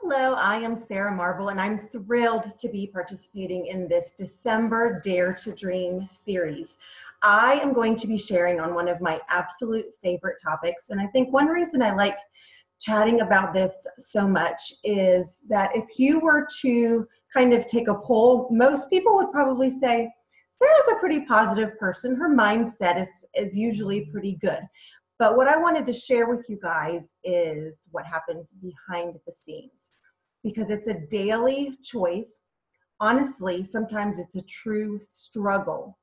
Hello, I am Sara Marble, and I'm thrilled to be participating in this December Dare to Dream series. I am going to be sharing on one of my absolute favorite topics, and I think one reason I like chatting about this so much is that if you were to kind of take a poll, most people would probably say, Sarah's a pretty positive person. Her mindset is usually pretty good. But what I wanted to share with you guys is what happens behind the scenes, because it's a daily choice. Honestly, sometimes it's a true struggle,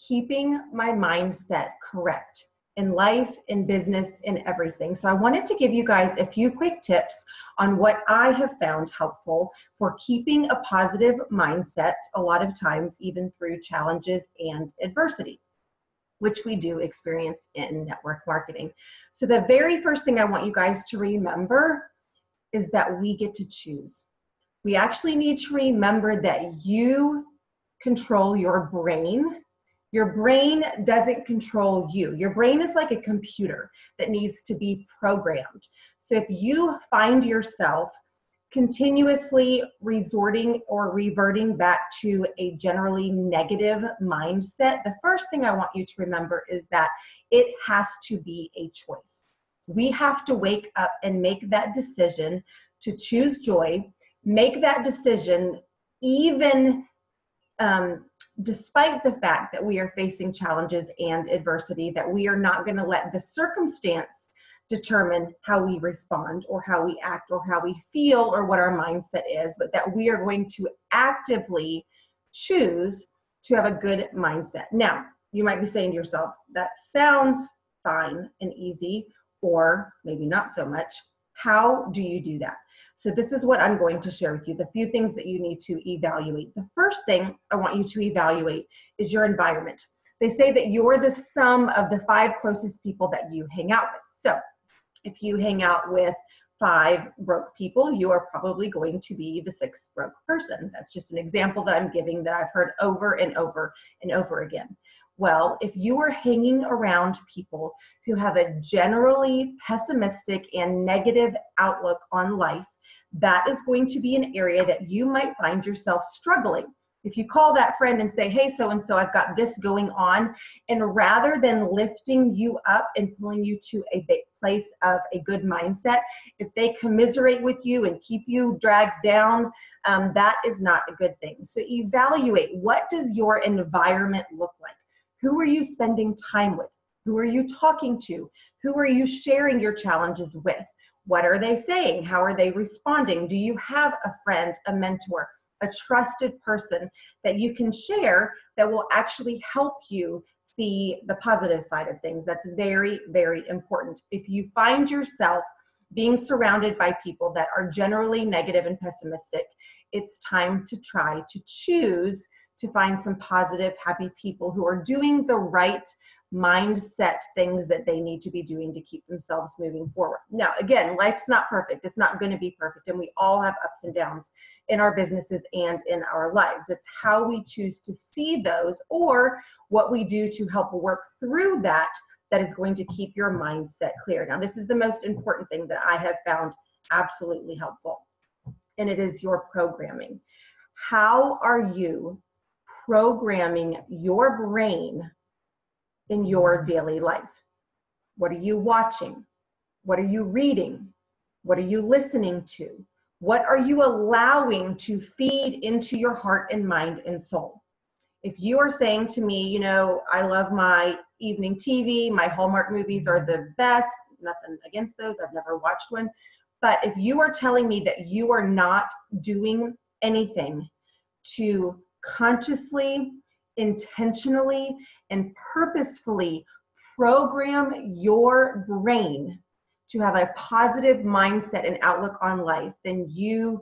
keeping my mindset correct in life, in business, in everything. So I wanted to give you guys a few quick tips on what I have found helpful for keeping a positive mindset, a lot of times even through challenges and adversity, which we do experience in network marketing. So the very first thing I want you guys to remember is that we get to choose. We actually need to remember that you control your brain. Your brain doesn't control you. Your brain is like a computer that needs to be programmed. So if you find yourself continuously resorting or reverting back to a generally negative mindset, the first thing I want you to remember is that it has to be a choice. We have to wake up and make that decision to choose joy, make that decision even despite the fact that we are facing challenges and adversity, that we are not going to let the circumstance determine how we respond or how we act or how we feel or what our mindset is, but that we are going to actively choose to have a good mindset. Now, you might be saying to yourself, that sounds fine and easy, or maybe not so much. How do you do that? So this is what I'm going to share with you, the few things that you need to evaluate. The first thing I want you to evaluate is your environment. They say that you're the sum of the 5 closest people that you hang out with. So if you hang out with 5 broke people, you are probably going to be the 6th broke person. That's just an example that I'm giving that I've heard over and over and over again. Well, if you are hanging around people who have a generally pessimistic and negative outlook on life, that is going to be an area that you might find yourself struggling. If you call that friend and say, hey, so-and-so, I've got this going on, and rather than lifting you up and pulling you to a place of a good mindset, if they commiserate with you and keep you dragged down, that is not a good thing. So evaluate, what does your environment look like? Who are you spending time with? Who are you talking to? Who are you sharing your challenges with? What are they saying? How are they responding? Do you have a friend, a mentor, a trusted person that you can share that will actually help you see the positive side of things? That's very, very important. If you find yourself being surrounded by people that are generally negative and pessimistic, it's time to try to choose to find some positive, happy people who are doing the right mindset things that they need to be doing to keep themselves moving forward. Now, again, life's not perfect. It's not going to be perfect. And we all have ups and downs in our businesses and in our lives. It's how we choose to see those, or what we do to help work through that, that is going to keep your mindset clear. Now, this is the most important thing that I have found absolutely helpful, and it is your programming. How are you programming your brain in your daily life? What are you watching? What are you reading? What are you listening to? What are you allowing to feed into your heart and mind and soul? If you are saying to me, you know, I love my evening TV, my Hallmark movies are the best, nothing against those, I've never watched one, but if you are telling me that you are not doing anything to consciously, intentionally, and purposefully program your brain to have a positive mindset and outlook on life, then you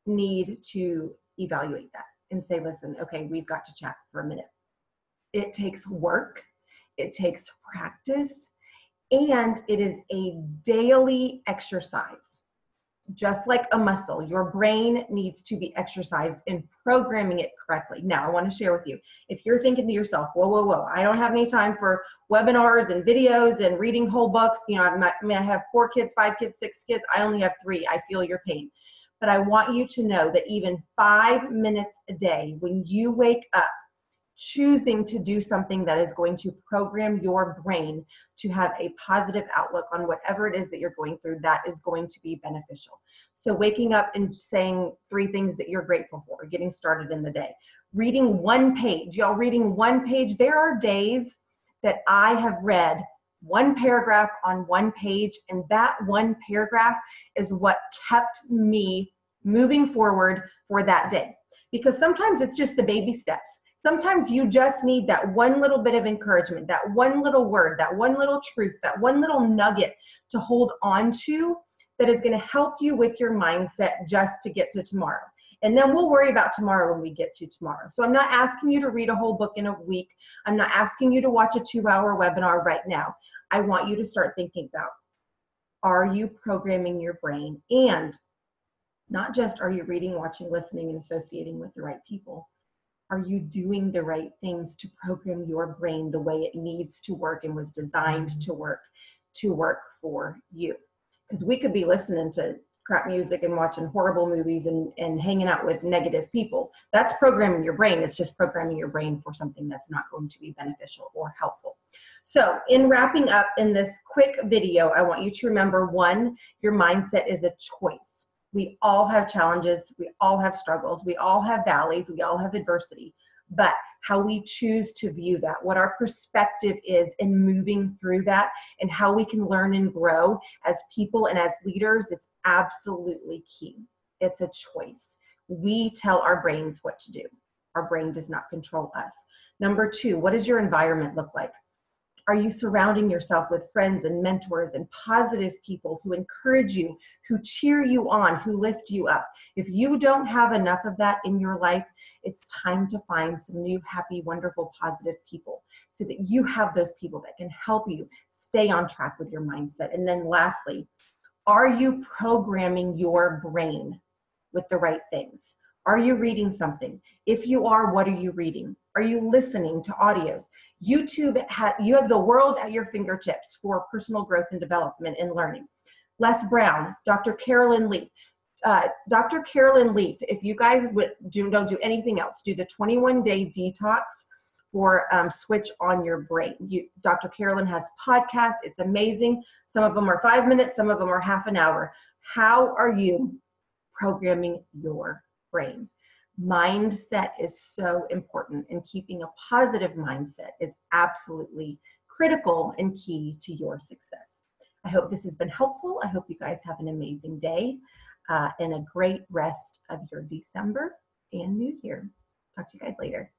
need to evaluate that and say, listen, okay, we've got to chat for a minute. It takes work, it takes practice, and it is a daily exercise. just like a muscle, your brain needs to be exercised in programming it correctly. Now, I want to share with you, if you're thinking to yourself, whoa, whoa, whoa, I don't have any time for webinars and videos and reading whole books. You know, I have 4 kids, 5 kids, 6 kids. I only have 3. I feel your pain. But I want you to know that even 5 minutes a day, when you wake up, choosing to do something that is going to program your brain to have a positive outlook on whatever it is that you're going through, that is going to be beneficial. So waking up and saying 3 things that you're grateful for, getting started in the day. Reading 1 page, y'all, reading 1 page. There are days that I have read 1 paragraph on 1 page, and that 1 paragraph is what kept me moving forward for that day. Because sometimes it's just the baby steps. Sometimes you just need that one little bit of encouragement, that one little word, that one little truth, that one little nugget to hold on to that is going to help you with your mindset just to get to tomorrow. And then we'll worry about tomorrow when we get to tomorrow. So I'm not asking you to read a whole book in a week. I'm not asking you to watch a 2-hour webinar right now. I want you to start thinking about, are you programming your brain? And not just are you reading, watching, listening, and associating with the right people. Are you doing the right things to program your brain the way it needs to work and was designed to work for you? Because we could be listening to crap music and watching horrible movies and hanging out with negative people. That's programming your brain. It's just programming your brain for something that's not going to be beneficial or helpful. So in wrapping up in this quick video, I want you to remember, 1, your mindset is a choice. We all have challenges, we all have struggles, we all have valleys, we all have adversity, but how we choose to view that, what our perspective is in moving through that, and how we can learn and grow as people and as leaders, it's absolutely key. It's a choice. We tell our brains what to do. Our brain does not control us. Number 2, what does your environment look like? Are you surrounding yourself with friends and mentors and positive people who encourage you, who cheer you on, who lift you up? If you don't have enough of that in your life, it's time to find some new, happy, wonderful, positive people so that you have those people that can help you stay on track with your mindset. And then lastly, are you programming your brain with the right things? Are you reading something? If you are, what are you reading? Are you listening to audios? YouTube, you have the world at your fingertips for personal growth and development and learning. Les Brown, Dr. Carolyn Leaf. Dr. Carolyn Leaf, if you guys don't do anything else, do the 21-day detox for switch on your brain. Dr. Carolyn has podcasts. It's amazing. Some of them are 5 minutes. Some of them are half an hour. How are you programming your brain? Mindset is so important, and keeping a positive mindset is absolutely critical and key to your success. I hope this has been helpful. I hope you guys have an amazing day and a great rest of your December and New Year. Talk to you guys later.